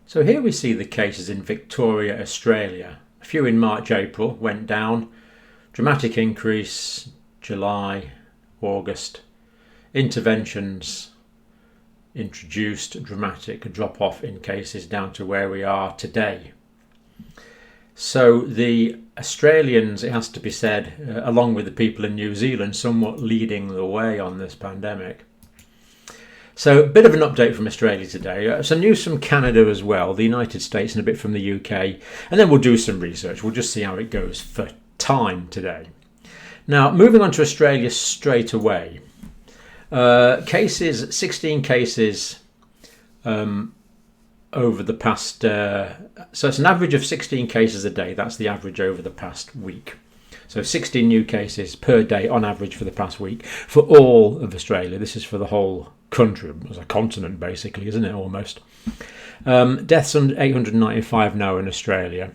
So here we see the cases in Victoria, Australia. A few in March, April went down. Dramatic increase, July, August. Interventions introduced, dramatic drop off in cases down to where we are today. So the Australians, it has to be said, along with the people in New Zealand, somewhat leading the way on this pandemic. So a bit of an update from Australia today, some news from Canada as well, the United States and a bit from the UK, and then we'll do some research. We'll just see how it goes for time today. Now, moving on to Australia straight away. 16 cases over the past, so it's an average of 16 cases a day. That's the average over the past week. So 16 new cases per day on average for the past week for all of Australia. This is for the whole country, as a continent basically, isn't it, almost? Deaths under 895 now in Australia.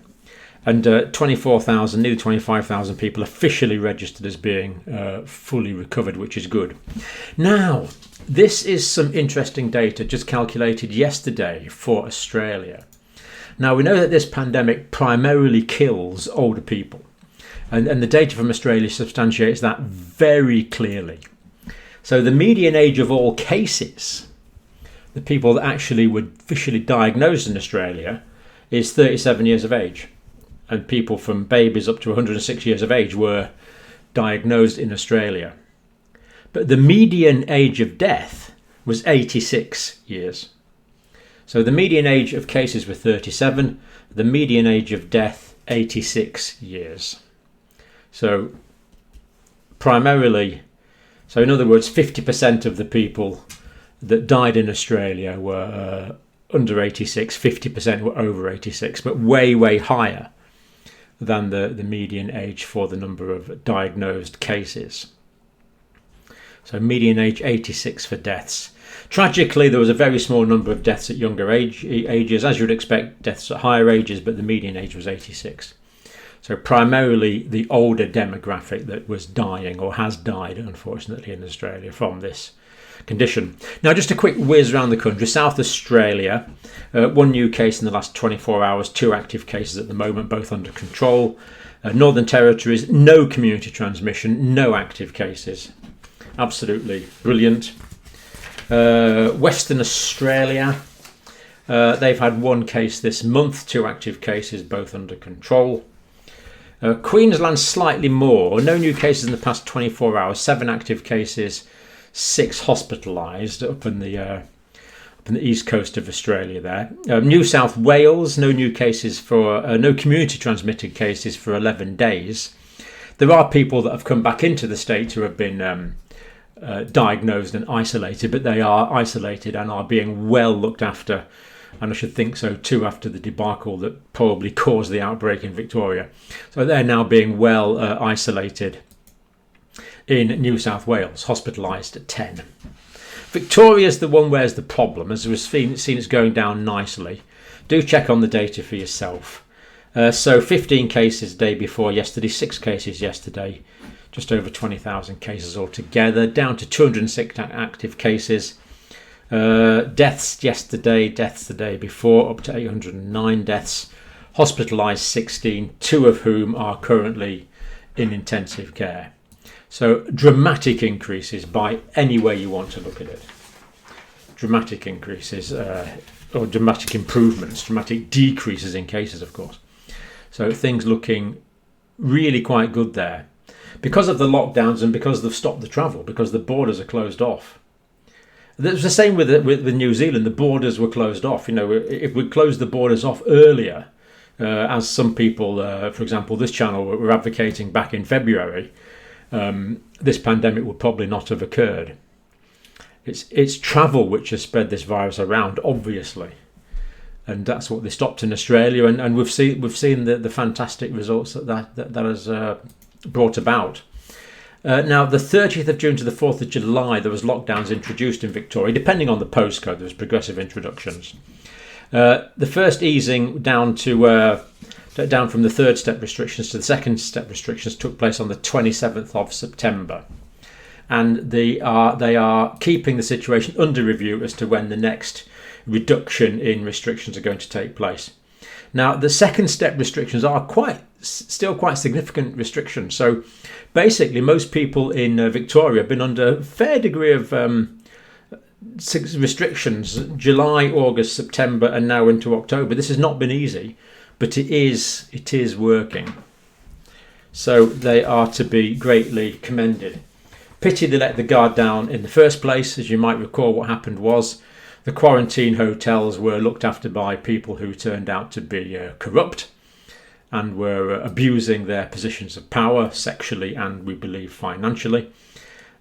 And 24,000, nearly 25,000 people officially registered as being fully recovered, which is good. Now, this is some interesting data just calculated yesterday for Australia. Now, we know that this pandemic primarily kills older people. And the data from Australia substantiates that very clearly. So the median age of all cases, the people that actually were officially diagnosed in Australia, is 37 years of age. And people from babies up to 106 years of age were diagnosed in Australia. But the median age of death was 86 years. So the median age of cases was 37, the median age of death 86 years. So primarily, so in other words, 50% of the people that died in Australia were under 86, 50% were over 86, but way, way higher than the median age for the number of diagnosed cases. So median age 86 for deaths. Tragically, there was a very small number of deaths at younger ages, as you would expect, deaths at higher ages, but the median age was 86. So primarily the older demographic that was dying or has died, unfortunately, in Australia from this condition. Now, just a quick whiz around the country. South Australia, one new case in the last 24 hours, 2 active cases at the moment, both under control. Northern Territories, no community transmission, no active cases. Absolutely brilliant. Western Australia, they've had 1 case this month, 2 active cases, both under control. Queensland, slightly more. No new cases in the past 24 hours, 7 active cases, 6 hospitalised up in the east coast of Australia there. New South Wales, no new cases for, no community transmitted cases for 11 days. There are people that have come back into the state who have been diagnosed and isolated, but they are isolated and are being well looked after. And I should think so too after the debacle that probably caused the outbreak in Victoria. So they're now being well isolated in New South Wales, hospitalised at 10. Victoria's the one where's the problem, as we've seen it's going down nicely. Do check on the data for yourself. So 15 cases the day before yesterday, 6 cases yesterday, just over 20,000 cases altogether, down to 206 active cases. Deaths yesterday, deaths the day before, up to 809 deaths. Hospitalised 16, 2 of whom are currently in intensive care. So dramatic increases by any way you want to look at it. Dramatic increases, or dramatic improvements, dramatic decreases in cases, of course. So things looking really quite good there. Because of the lockdowns and because they've stopped the travel, because the borders are closed off. It was the same with New Zealand. The borders were closed off. You know, if we closed the borders off earlier, as some people, for example, this channel were advocating back in February, this pandemic would probably not have occurred. It's travel which has spread this virus around, obviously, and that's what they stopped in Australia. And we've seen the fantastic results that has brought about. Now, the 30th of June to the 4th of July, there was lockdowns introduced in Victoria. Depending on the postcode, there was progressive introductions. The first easing down from the 3rd step restrictions to the 2nd step restrictions took place on the 27th of September. And they are keeping the situation under review as to when the next reduction in restrictions are going to take place. Now, the second step restrictions are still quite significant restrictions. So basically, most people in Victoria have been under a fair degree of restrictions, July, August, September, and now into October. This has not been easy, but it is working. So they are to be greatly commended. Pity they let the guard down in the first place. As you might recall, what happened was the quarantine hotels were looked after by people who turned out to be corrupt and were abusing their positions of power sexually and, we believe, financially.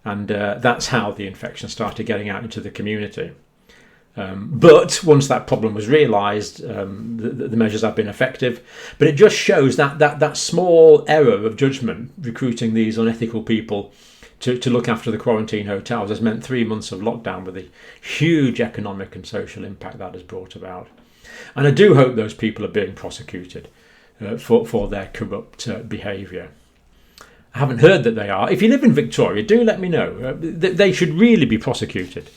And that's how the infection started getting out into the community. But once that problem was realised, the measures have been effective. But it just shows that small error of judgment, recruiting these unethical people to look after the quarantine hotels, has meant 3 months of lockdown with the huge economic and social impact that has brought about. And I do hope those people are being prosecuted for their corrupt behaviour. I haven't heard that they are. If you live in Victoria, do let me know. They should really be prosecuted.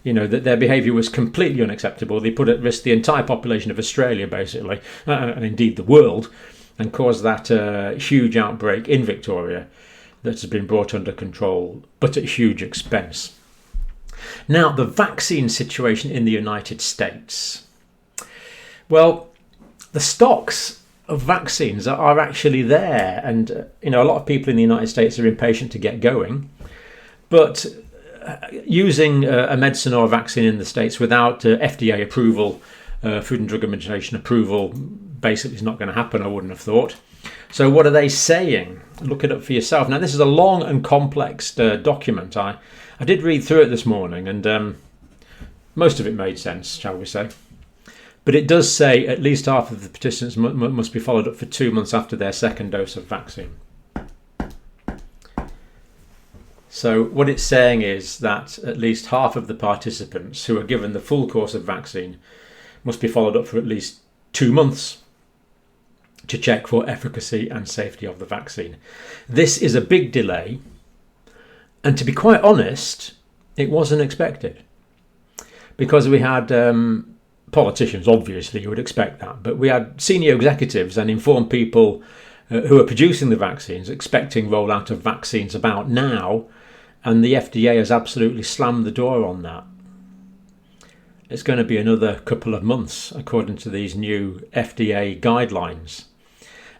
You know, that their behaviour was completely unacceptable. They put at risk the entire population of Australia, basically, and indeed the world, and caused that huge outbreak in Victoria that has been brought under control, but at huge expense. Now, the vaccine situation in the United States. Well, the stocks of vaccines are actually there, and a lot of people in the United States are impatient to get going, but using a medicine or a vaccine in the States without FDA approval, Food and Drug Administration approval, basically is not going to happen, I wouldn't have thought. So what are they saying? Look it up for yourself. Now, this is a long and complex document. I did read through it this morning, and most of it made sense, shall we say. But it does say at least half of the participants must be followed up for 2 months after their second dose of vaccine. So what it's saying is that at least half of the participants who are given the full course of vaccine must be followed up for at least 2 months to check for efficacy and safety of the vaccine. This is a big delay, and to be quite honest, it wasn't expected, because we had politicians, obviously, you would expect that, but we had senior executives and informed people who are producing the vaccines expecting rollout of vaccines about now, and the FDA has absolutely slammed the door on that. It's going to be another couple of months according to these new FDA guidelines,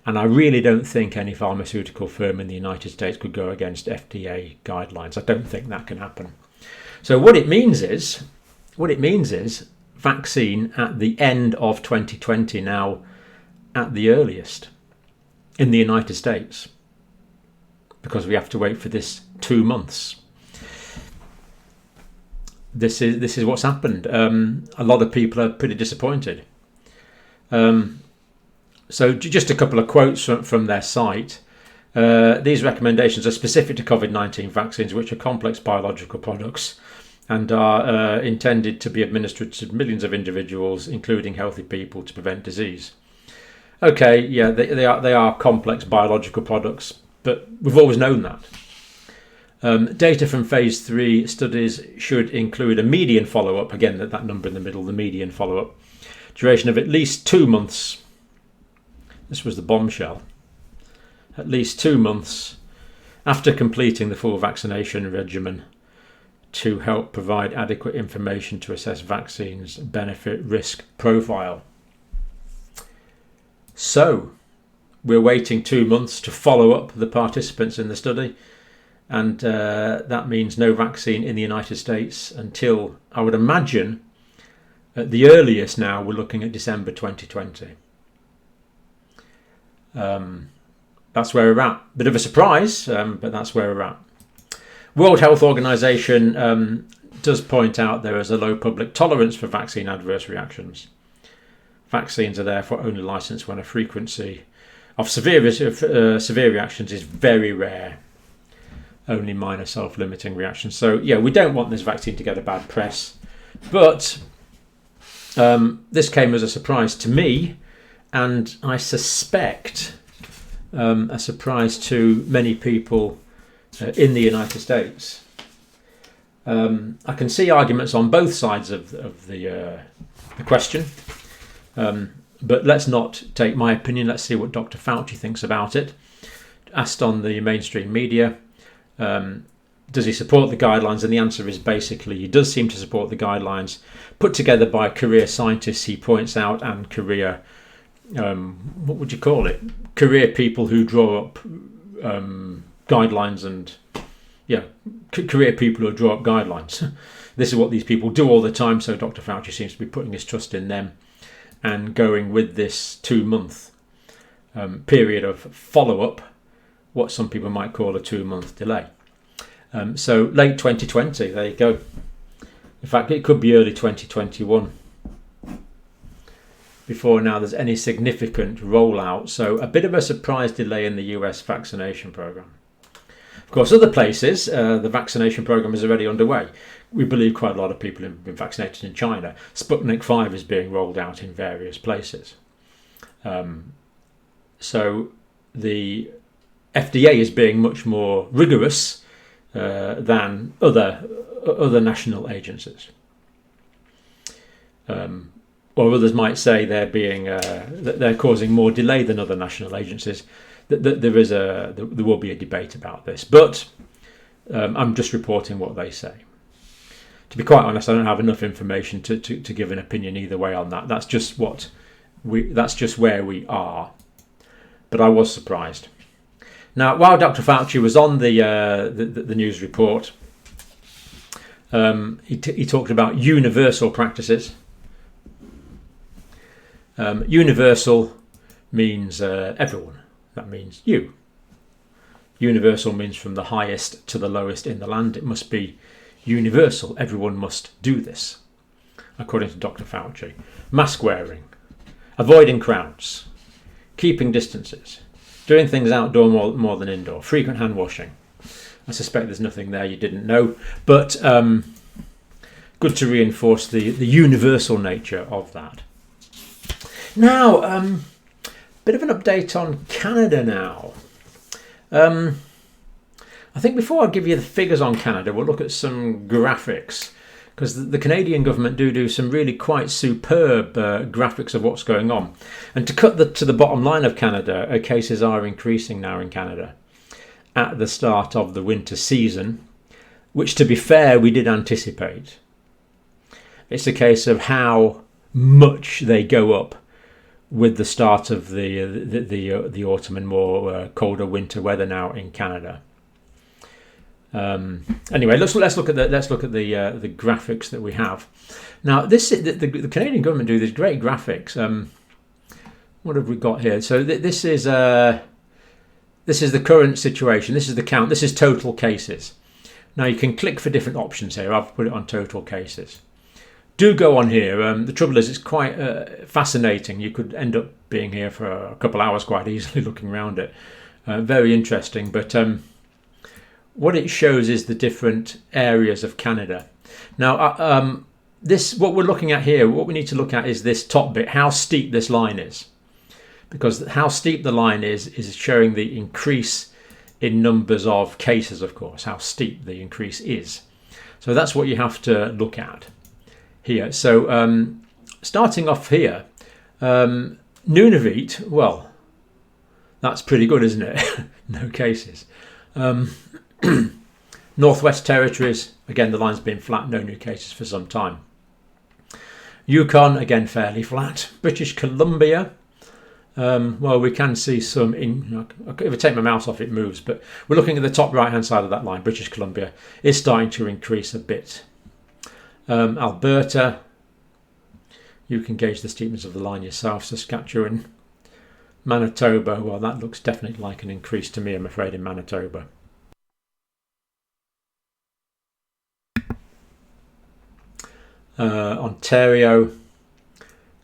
and I really don't think any pharmaceutical firm in the United States could go against FDA guidelines. I don't think that can happen. So what it means is vaccine at the end of 2020 now, at the earliest, in the United States, because we have to wait for this 2 months. This is what's happened. A lot of people are pretty disappointed. So just a couple of quotes from their site. These recommendations are specific to COVID-19 vaccines, which are complex biological products and are intended to be administered to millions of individuals, including healthy people, to prevent disease. Okay, yeah, they are complex biological products, but we've always known that. Data from phase 3 studies should include a median follow-up, again that number in the middle, the median follow-up, duration of at least 2 months. This was the bombshell. At least 2 months after completing the full vaccination regimen, to help provide adequate information to assess vaccines' benefit-risk profile. So, we're waiting 2 months to follow up the participants in the study, and that means no vaccine in the United States until, I would imagine, at the earliest now, we're looking at December 2020. That's where we're at. Bit of a surprise, but that's where we're at. World Health Organization does point out there is a low public tolerance for vaccine adverse reactions. Vaccines are therefore only licensed when a frequency of severe reactions is very rare. Only minor self-limiting reactions. So yeah, we don't want this vaccine to get a bad press, but this came as a surprise to me, and I suspect a surprise to many people in the United States. I can see arguments on both sides of the question, but let's not take my opinion. Let's see what Dr. Fauci thinks about it. Asked on the mainstream media, does he support the guidelines? And the answer is basically he does seem to support the guidelines put together by career scientists, he points out, and career, what would you call it? Career people who draw up guidelines and, career people who draw up guidelines. This is what these people do all the time, so Dr. Fauci seems to be putting his trust in them and going with this 2-month period of follow-up, what some people might call a 2-month delay. So late 2020, there you go. In fact, it could be early 2021 before now there's any significant rollout. So a bit of a surprise delay in the US vaccination program. Of course, other places, the vaccination program is already underway. We believe quite a lot of people have been vaccinated in China. Sputnik 5 is being rolled out in various places. So the FDA is being much more rigorous than other national agencies, or others might say that they're causing more delay than other national agencies. There will be a debate about this, but I'm just reporting what they say. To be quite honest, I don't have enough information to give an opinion either way on that. That's just where we are. But I was surprised. Now, while Dr. Fauci was on the news report, he talked about universal practices. Universal means everyone. That means you. Universal means from the highest to the lowest in the land. It must be universal. Everyone must do this, according to Dr. Fauci. Mask wearing, avoiding crowds, keeping distances, doing things outdoor more than indoor, frequent hand washing. I suspect there's nothing there you didn't know, but good to reinforce the universal nature of that. Now, bit of an update on Canada now. I think before I give you the figures on Canada, we'll look at some graphics, because the Canadian government do some really quite superb graphics of what's going on. And to cut to the bottom line of Canada, cases are increasing now in Canada at the start of the winter season, which, to be fair, we did anticipate. It's a case of how much they go up with the start of the autumn and more colder winter weather now in Canada. Anyway, let's look at the graphics that we have. Now, this the Canadian government do these great graphics. What have we got here? So this is the current situation. This is the count. This is total cases. Now you can click for different options here. I've put it on total cases. Do go on here. The trouble is, it's quite fascinating. You could end up being here for a couple of hours quite easily looking around it. Very interesting, but what it shows is the different areas of Canada. Now, what we're looking at here, what we need to look at is this top bit, how steep this line is. Because how steep the line is showing the increase in numbers of cases, of course, how steep the increase is. So that's what you have to look at here. So starting off here, Nunavut, well, that's pretty good, isn't it? No cases. Northwest Territories, again, the line's been flat, no new cases for some time. Yukon, again, fairly flat. British Columbia, well, we can see some, if I take my mouse off, it moves, but we're looking at the top right-hand side of that line. British Columbia is starting to increase a bit. Alberta, you can gauge the steepness of the line yourself. Saskatchewan, Manitoba, well, that looks definitely like an increase to me, I'm afraid, in Manitoba. Ontario,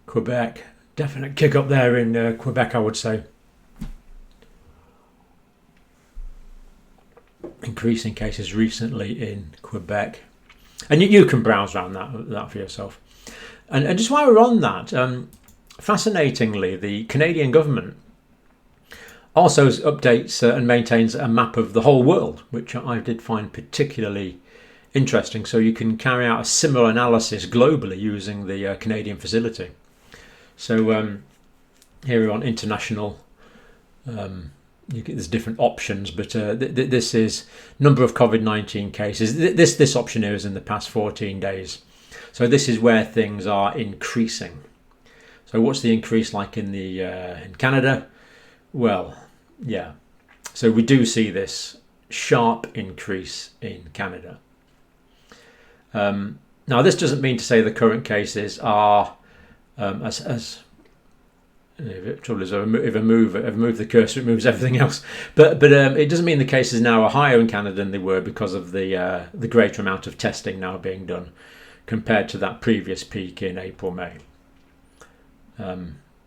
Quebec, definite kick up there in Quebec, I would say. Increasing cases recently in Quebec. And you can browse around that for yourself. And just while we're on that, fascinatingly, the Canadian government also updates and maintains a map of the whole world, which I did find particularly interesting. So you can carry out a similar analysis globally using the Canadian facility. So here we're on international. There's different options, but this is number of COVID-19 cases. This option here is in the past 14 days. So this is where things are increasing. So what's the increase like in Canada? Well, yeah. So we do see this sharp increase in Canada. Now this doesn't mean to say the current cases are trouble is if I move the cursor, it moves everything else. But it doesn't mean the cases now are higher in Canada than they were because of the greater amount of testing now being done compared to that previous peak in April, May.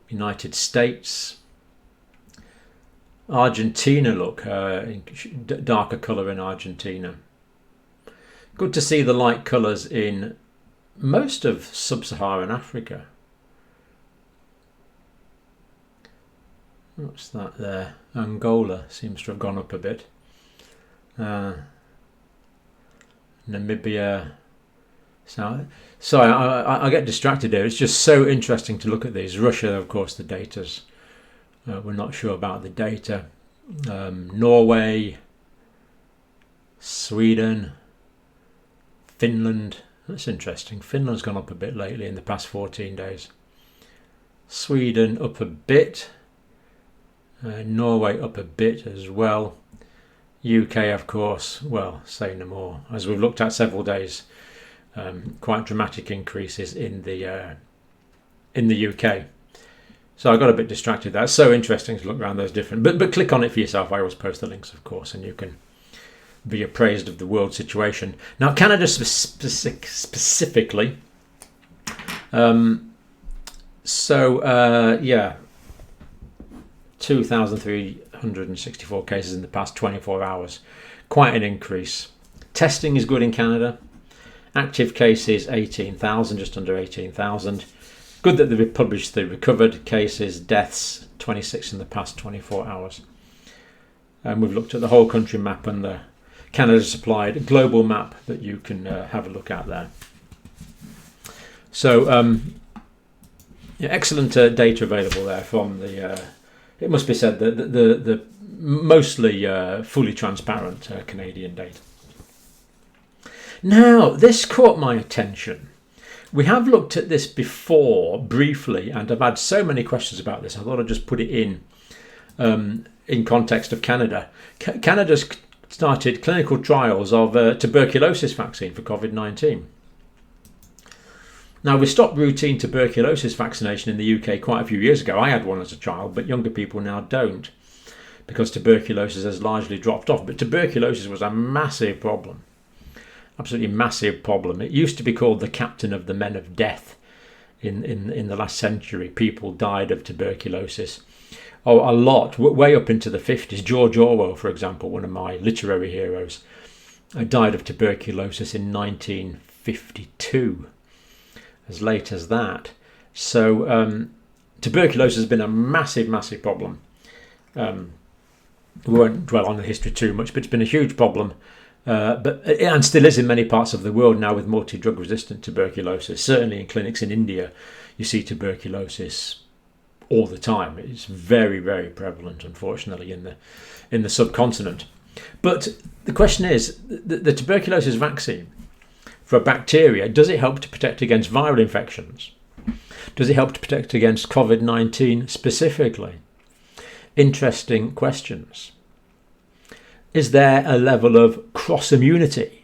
United States, Argentina. Look, darker colour in Argentina. Good to see the light colours in most of sub-Saharan Africa. What's that there? Angola seems to have gone up a bit. Namibia. Sorry, I get distracted here. It's just so interesting to look at these. Russia, of course, the data's. We're not sure about the data. Norway, Sweden, Finland. That's interesting. Finland's gone up a bit lately in the past 14 days. Sweden up a bit. Norway up a bit as well. UK, of course, well, say no more. As we've looked at several days, quite dramatic increases in the UK. So I got a bit distracted there. It's so interesting to look around those different. But click on it for yourself. I always post the links, of course, and you can be appraised of the world situation. Now, Canada specifically. Yeah. 2,364 cases in the past 24 hours. Quite an increase. Testing is good in Canada. Active cases 18,000, just under 18,000. Good that they've published the recovered cases, deaths 26 in the past 24 hours. And we've looked at the whole country map and the Canada supplied global map that you can have a look at there. So yeah, excellent data available there from the it must be said that the mostly fully transparent Canadian data. Now, this caught my attention. We have looked at this before briefly, and I've had so many questions about this. I thought I'd just put it in context of Canada. Canada's started clinical trials of tuberculosis vaccine for COVID-19. Now, we stopped routine tuberculosis vaccination in the UK quite a few years ago. I had one as a child, but younger people now don't because tuberculosis has largely dropped off. But tuberculosis was a massive problem, absolutely massive problem. It used to be called the captain of the men of death in the last century. People died of tuberculosis. Oh, a lot, way up into the 50s. George Orwell, for example, one of my literary heroes, died of tuberculosis in 1952. As late as that. So tuberculosis has been a massive, massive problem. We won't dwell on the history too much, but it's been a huge problem. And still is in many parts of the world now with multi-drug resistant tuberculosis. Certainly in clinics in India, you see tuberculosis all the time. It's very, very prevalent, unfortunately, in the subcontinent. But the question is, the tuberculosis vaccine for a bacteria, does it help to protect against viral infections? Does it help to protect against COVID-19 specifically? Interesting questions. Is there a level of cross-immunity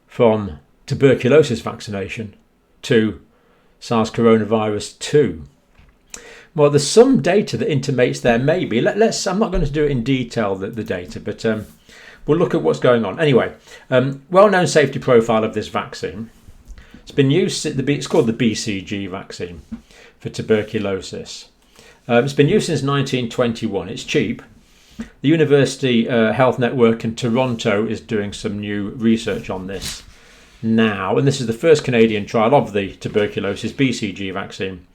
from tuberculosis vaccination to SARS coronavirus 2? Well, there's some data that intimates there may be. I'm not going to do it in detail, the data, but we'll look at what's going on. Anyway, well-known safety profile of this vaccine. It's been used. It's called the BCG vaccine for tuberculosis. It's been used since 1921. It's cheap. The University Health Network in Toronto is doing some new research on this now, and this is the first Canadian trial of the tuberculosis BCG vaccine.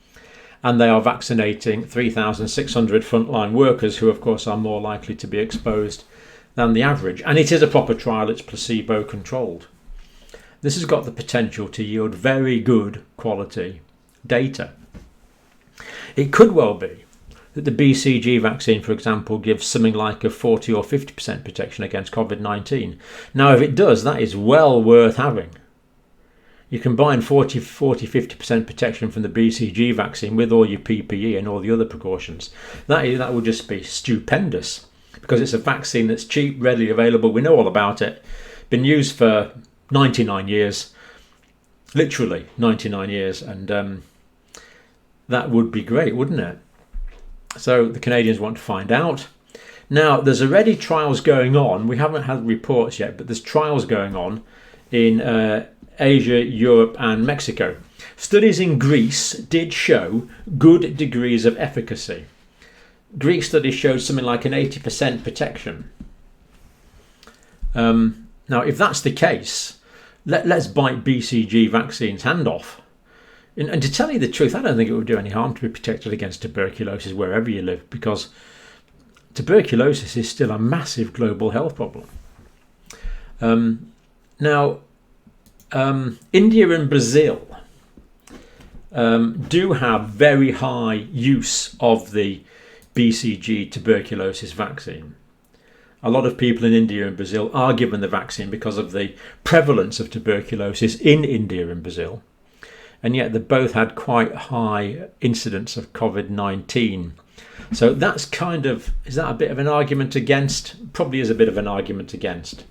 And they are vaccinating 3,600 frontline workers who, of course, are more likely to be exposed than the average, and it is a proper trial. It's placebo controlled. This has got the potential to yield very good quality data. It could well be that the BCG vaccine, for example, gives something like a 40 or 50% protection against COVID-19. Now, if it does, that is well worth having. You combine 50% protection from the BCG vaccine with all your PPE and all the other precautions. That would just be stupendous, because it's a vaccine that's cheap, readily available. We know all about it. Been used for 99 years, literally 99 years, and that would be great, wouldn't it? So the Canadians want to find out. Now, there's already trials going on. We haven't had reports yet, but there's trials going on in Asia, Europe and Mexico. Studies in Greece did show good degrees of efficacy. Greek studies showed something like an 80% protection. Now, if that's the case, let's bite BCG vaccines' hand off. And to tell you the truth, I don't think it would do any harm to be protected against tuberculosis wherever you live, because tuberculosis is still a massive global health problem. Now, India and Brazil do have very high use of the BCG tuberculosis vaccine. A lot of people in India and Brazil are given the vaccine because of the prevalence of tuberculosis in India and Brazil. And yet they both had quite high incidence of COVID-19. So that's is that a bit of an argument against? Probably is a bit of an argument against.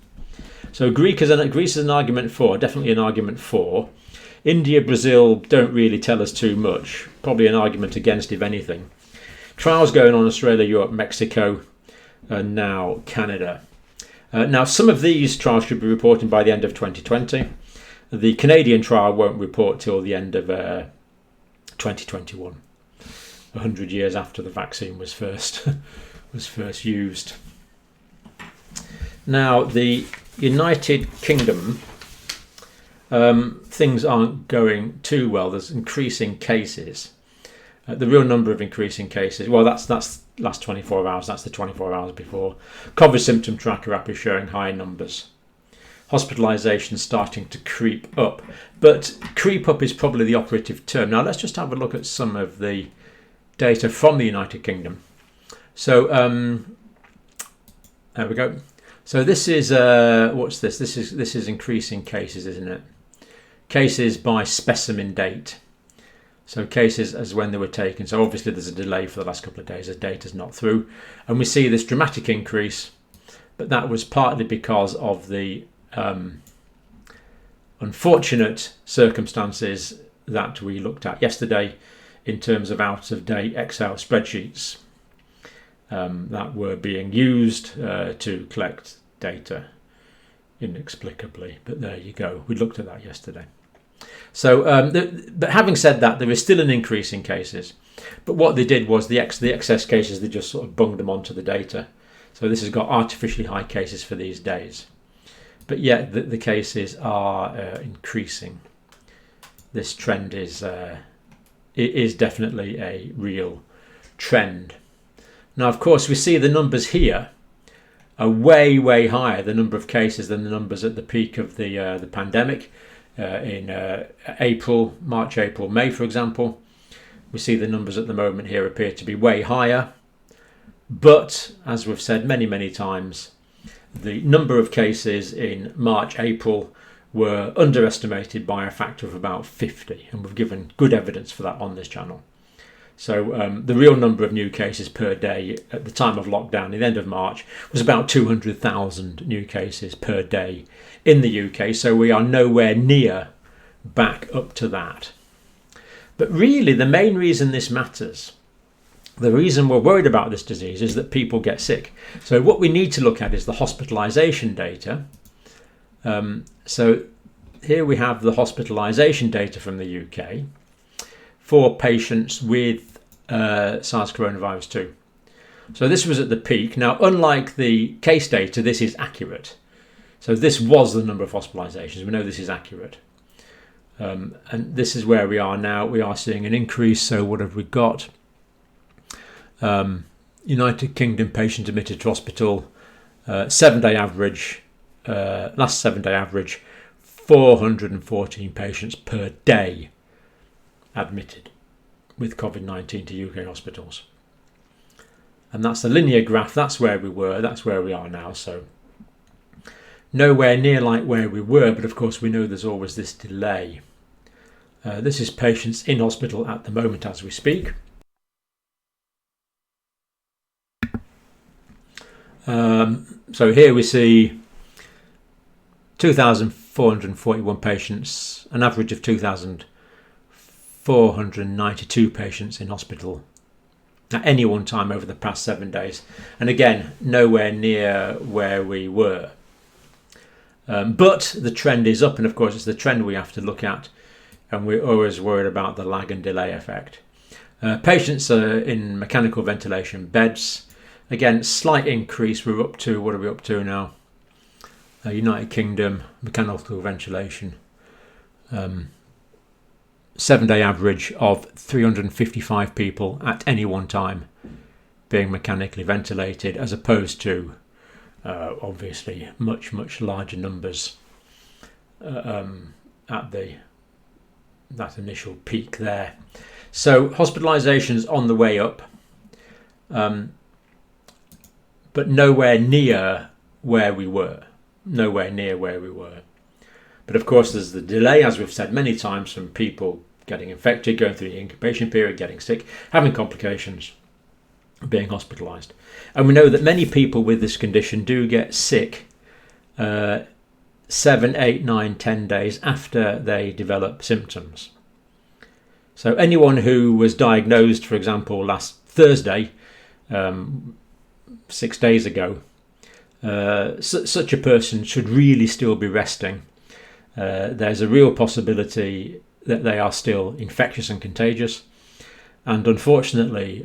So Greece is an argument for, definitely an argument for. India, Brazil don't really tell us too much. Probably an argument against, if anything. Trials going on in Australia, Europe, Mexico, and now Canada. Now, some of these trials should be reported by the end of 2020. The Canadian trial won't report till the end of 2021, 100 years after the vaccine was first used. Now, the United Kingdom, things aren't going too well. There's increasing cases. The real number of increasing cases, well, that's last 24 hours. That's the 24 hours before. COVID symptom tracker app is showing high numbers. Hospitalisation starting to creep up, but creep up is probably the operative term. Now let's just have a look at some of the data from the United Kingdom. So there we go. So this is what's this? This is increasing cases, isn't it? Cases by specimen date. So cases as when they were taken. So obviously there's a delay for the last couple of days as data's not through, and we see this dramatic increase, but that was partly because of the unfortunate circumstances that we looked at yesterday in terms of out-of-date Excel spreadsheets that were being used to collect data inexplicably. But there you go. We looked at that yesterday. So, but having said that, there is still an increase in cases. But what they did was the excess cases, they just sort of bunged them onto the data. So this has got artificially high cases for these days. But yet the cases are increasing. This trend is definitely a real trend. Now, of course, we see the numbers here are way, way higher, the number of cases, than the numbers at the peak of the pandemic in March, April, May, for example. We see the numbers at the moment here appear to be way higher. But, as we've said many, many times, the number of cases in March, April were underestimated by a factor of about 50, and we've given good evidence for that on this channel. So the real number of new cases per day at the time of lockdown, at the end of March, was about 200,000 new cases per day in the UK. So we are nowhere near back up to that. But really, the main reason this matters, the reason we're worried about this disease, is that people get sick. So what we need to look at is the hospitalisation data. So here we have the hospitalisation data from the UK for patients with SARS coronavirus 2. So this was at the peak. Now, unlike the case data, this is accurate. So this was the number of hospitalisations. We know this is accurate. And this is where we are now. We are seeing an increase. So what have we got? United Kingdom patient admitted to hospital, 7-day average, last 7-day average, 414 patients per day admitted with COVID-19 to UK hospitals. And that's the linear graph. That's where we were. That's where we are now. So nowhere near like where we were, but of course we know there's always this delay. This is patients in hospital at the moment as we speak. So here we see 2,441 patients, an average of 2,492 patients in hospital at any one time over the past 7 days. And again, nowhere near where we were. But the trend is up, and of course it's the trend we have to look at, and we're always worried about the lag and delay effect. Patients are in mechanical ventilation beds. Again, slight increase. We're up to, what are we up to now? United Kingdom, mechanical ventilation. 7-day average of 355 people at any one time being mechanically ventilated, as opposed to obviously much larger numbers at that initial peak there. So hospitalisations on the way up, but nowhere near where we were. Nowhere near where we were. But of course there's the delay, as we've said many times, from people getting infected, going through the incubation period, getting sick, having complications, being hospitalised. And we know that many people with this condition do get sick 7, 8, 9, 10 days after they develop symptoms. So anyone who was diagnosed, for example, last Thursday, 6 days ago, such a person should really still be resting. There's a real possibility that they are still infectious and contagious, and unfortunately,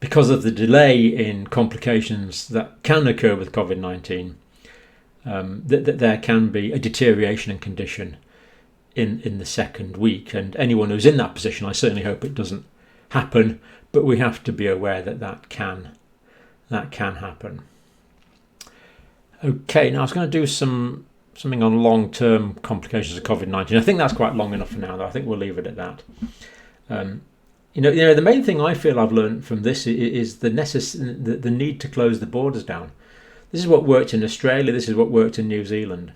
because of the delay in complications that can occur with COVID-19, that there can be a deterioration in condition in the second week. And anyone who's in that position, I certainly hope it doesn't happen, but we have to be aware that can happen. Okay, now I was going to do something on long-term complications of COVID-19. I think that's quite long enough for now, though. I think we'll leave it at that. You know, the main thing I feel I've learned from this is the need to close the borders down. This is what worked in Australia. This is what worked in New Zealand.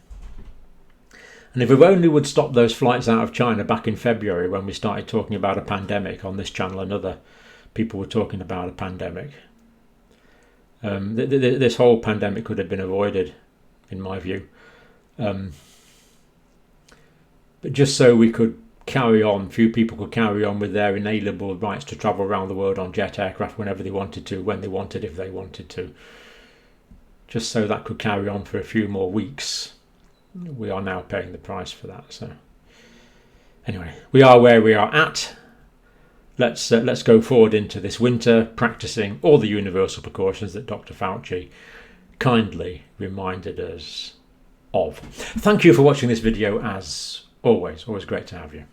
And if we only would stop those flights out of China back in February, when we started talking about a pandemic on this channel, and other people were talking about a pandemic, this whole pandemic could have been avoided, in my view. But just so we could carry on, few people could carry on with their inalienable rights to travel around the world on jet aircraft whenever they wanted to, when they wanted, if they wanted to. Just so that could carry on for a few more weeks. We are now paying the price for that. So anyway, we are where we are at. Let's go forward into this winter, practicing all the universal precautions that Dr. Fauci kindly reminded us of. Thank you for watching this video, as always. Always great to have you.